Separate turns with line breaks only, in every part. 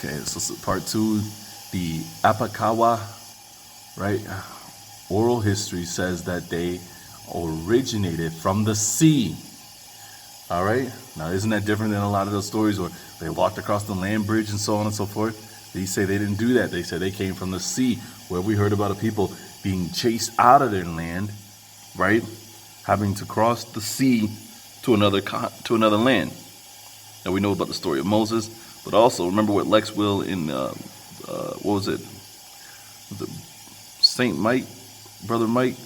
Okay, so part 2, the Atakapa, right? Oral history says that they originated from the sea. All right. Now, isn't that different than a lot of those stories where they walked across the land bridge and so on and so forth? They say they didn't do that. They said they came from the sea, where we heard about a people being chased out of their land, right? Having to cross the sea to another land. Now we know about the story of Moses, but also remember what Lex Will in what was it? Was it Saint Mike, Brother Mike,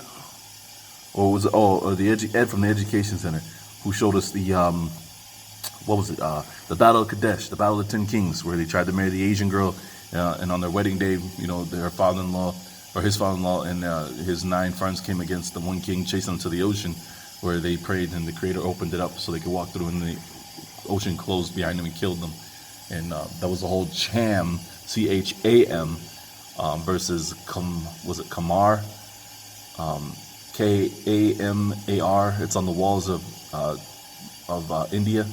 or was it? Oh, the Ed from the Education Center, who showed us the what was it? The Battle of Kadesh, the Battle of the 10 Kings, where they tried to marry the Asian girl, and on their wedding day, you know, their father-in-law or his father-in-law and his 9 friends came against the one king, chasing them to the ocean, where they prayed and the Creator opened it up so they could walk through, and the ocean closed behind them and killed them. And that was the whole Cham, Cham, versus was it Kamar, Kamar. It's on the walls of India,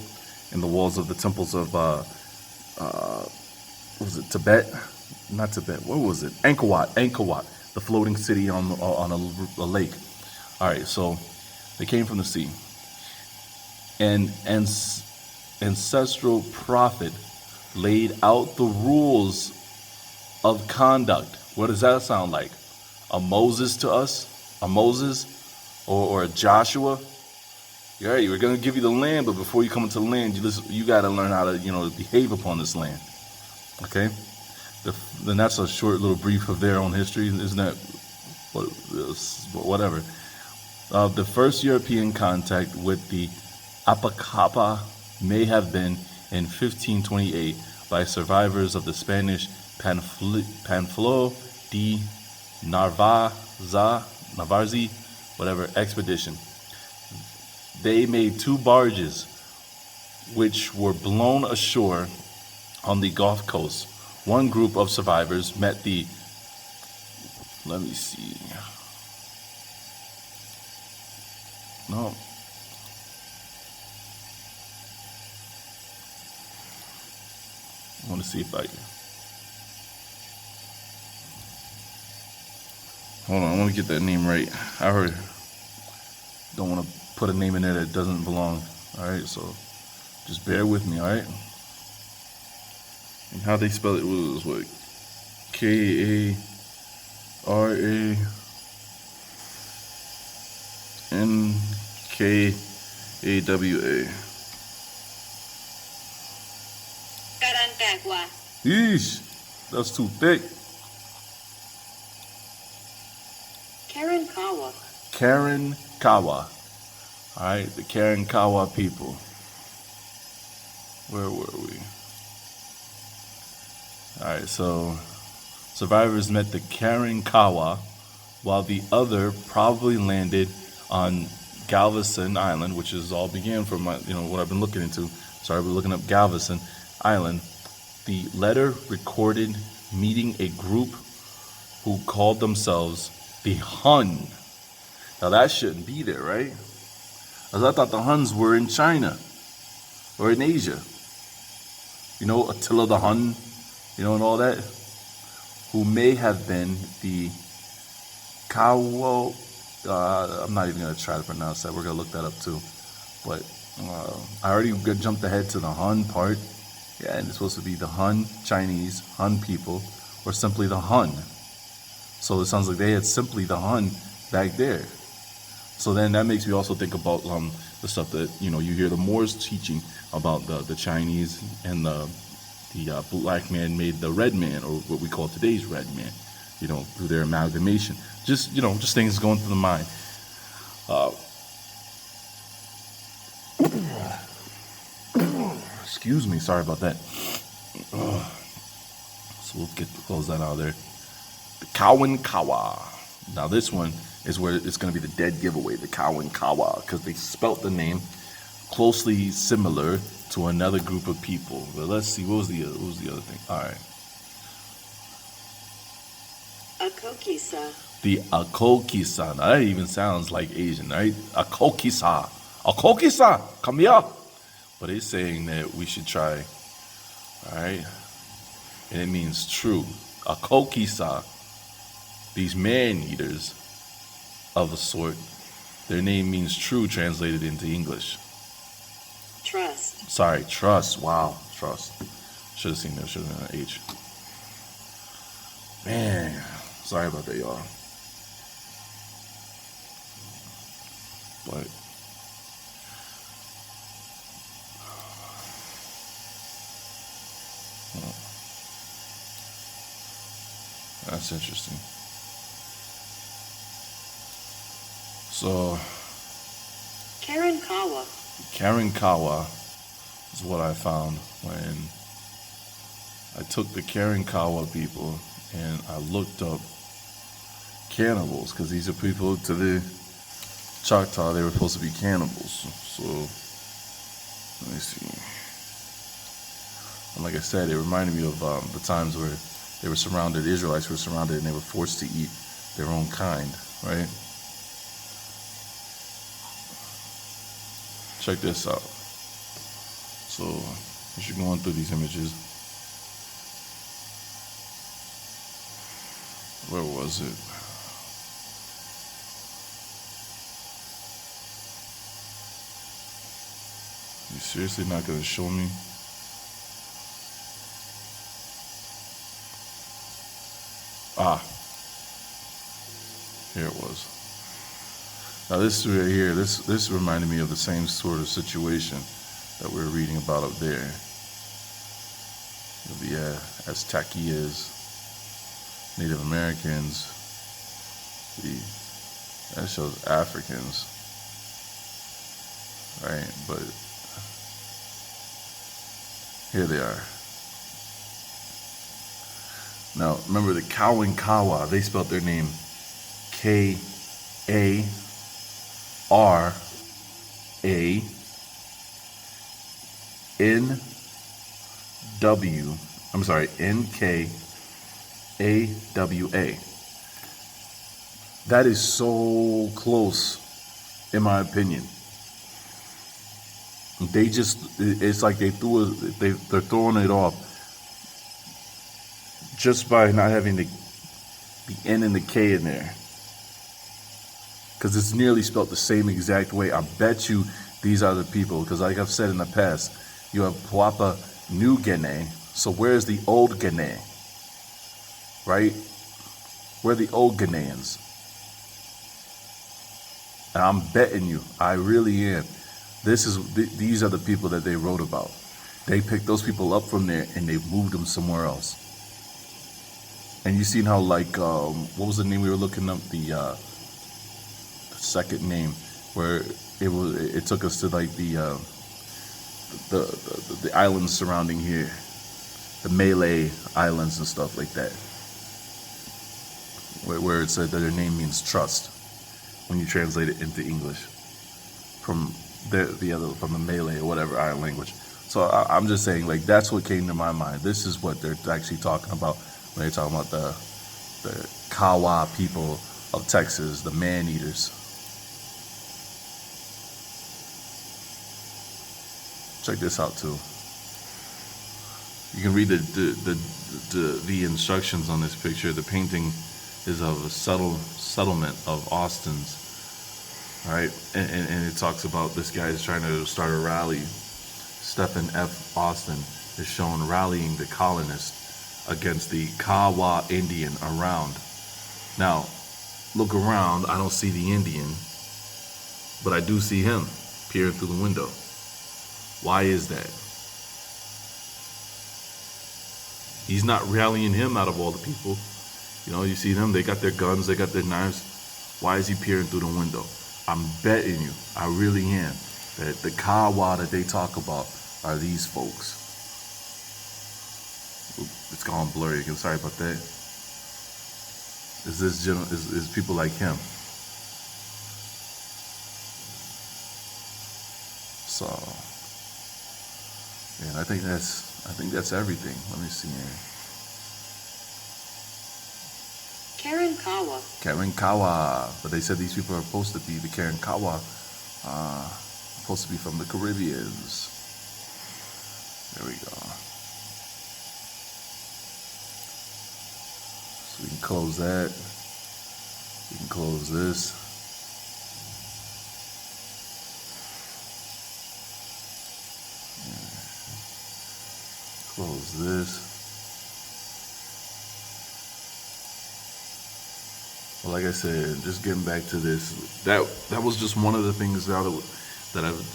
and the walls of the temples of what was it, Tibet? Not Tibet. What was it? Angkor, the floating city on a lake. All right, so they came from the sea, and ancestral prophet laid out the rules of conduct. What does that sound like? A Moses to us? A Moses or a Joshua? All right, we're going to give you the land, but before you come into the land, you got to learn how to, behave upon this land. Okay? Then that's a short little brief of their own history, isn't that? Whatever. The first European contact with the Atakapa may have been in 1528 by survivors of the Spanish Panfilo de Narvazi, whatever, expedition. They made 2 barges which were blown ashore on the Gulf Coast. One group of survivors met the, let me see, no, I want to see if I can. Hold on, I want to get that name right. I heard. Don't want to put a name in there that doesn't belong. All right, so just bear with me. All right. And how they spell it was what? Karankawa.
Karankawa.
Yeesh, that's too thick. Karankawa. All right, the Karankawa people. Where were we? All right, so survivors met the Karankawa, while the other probably landed on Galveston Island, which is all began from my, what I've been looking into. Sorry, we're looking up Galveston Island. The letter recorded meeting a group who called themselves the Hun. Now that shouldn't be there, right? Because I thought the Huns were in China or in Asia. Attila the Hun, and all that. Who may have been the Kawo. I'm not even going to try to pronounce that. We're going to look that up too. But I already jumped ahead to the Hun part. Yeah, and it's supposed to be the Han, Chinese, Han people, or simply the Hun. So it sounds like they had simply the Hun back there. So then that makes me also think about the stuff that, you hear the Moors teaching about the Chinese and the black man made the red man, or what we call today's red man, through their amalgamation. Just things going through the mind. Excuse me, sorry about that. So we'll close that out of there. The Karankawa. Now this one is where it's going to be the dead giveaway, the Karankawa, because they spelt the name closely similar to another group of people. But let's see, what was the other thing? All right.
Akokisa.
The Akokisa. Now that even sounds like Asian, right? Akokisa. Akokisa, come here. But it's saying that we should try. All right. and it means true. Akokisa, these man-eaters of a sort, their name means true translated into English.
Trust.
Sorry, trust. Wow, trust. Should have seen that. Should have been an H. Man, sorry about that, y'all. But that's interesting. So Karankawa is what I found when I took the Karankawa people and I looked up cannibals, because these are people to the Choctaw, they were supposed to be cannibals. So let me see. And like I said, it reminded me of the times where they were surrounded, the Israelites were surrounded, and they were forced to eat their own kind, right? Check this out. So, as you're going through these images, where was it? You seriously not going to show me? Ah, here it was. Now this right here, this reminded me of the same sort of situation that we were reading about up there. The Aztecias, Native Americans, that shows Africans, right? But here they are. Now remember the Karankawa, they spelled their name K-A-R-A-N-K-A-W-A. That is so close, in my opinion. They just, it's like they're throwing it off just by not having the N and the K in there. Because it's nearly spelled the same exact way. I bet you these are the people, because like I've said in the past, you have Papua New Guinea. So where's the old Guinea? Right? Where are the old Guineans? And I'm betting you, I really am. These are the people that they wrote about. They picked those people up from there and they moved them somewhere else. And you seen how, like, what was the name we were looking up? The second name, where it took us to like the islands surrounding here, the Malay islands and stuff like that, where it said that their name means trust when you translate it into English from from the Malay or whatever island language. So I'm just saying, like, that's what came to my mind. This is what they're actually talking about when they're talking about the Kawa people of Texas, the man-eaters. Check this out too. You can read the instructions on this picture. The painting is of a settlement of Austin's, right? And it talks about this guy is trying to start a rally. Stephen F. Austin is shown rallying the colonists against the Kawa Indian around. Now, look around. I don't see the Indian, but I do see him peering through the window. Why is that? He's not rallying him out of all the people. You know, you see them, they got their guns, they got their knives. Why is he peering through the window? I'm betting you, I really am, that the Kawa that they talk about are these folks. It's gone blurry again, sorry about that. Is people like him. So, yeah, and I think that's everything. Let me see here. Karankawa. But they said these people are supposed to be, the Karankawa, supposed to be from the Caribbeans. There we go. So we can close that. We can close this. Close this. Well, like I said, just getting back to this, that was just one of the things that I've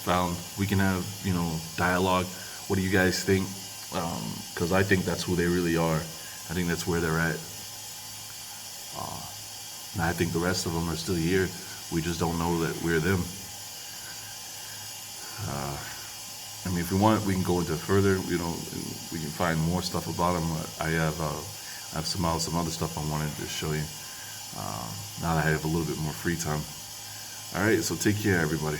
found. We can have dialogue. What do you guys think? Because I think that's who they really are. I think that's where they're at. And I think the rest of them are still here. We just don't know that we're them. I mean, if we want, we can go into further. We can find more stuff about them. I have some other stuff I wanted to show you. Now that I have a little bit more free time. All right, so take care, everybody.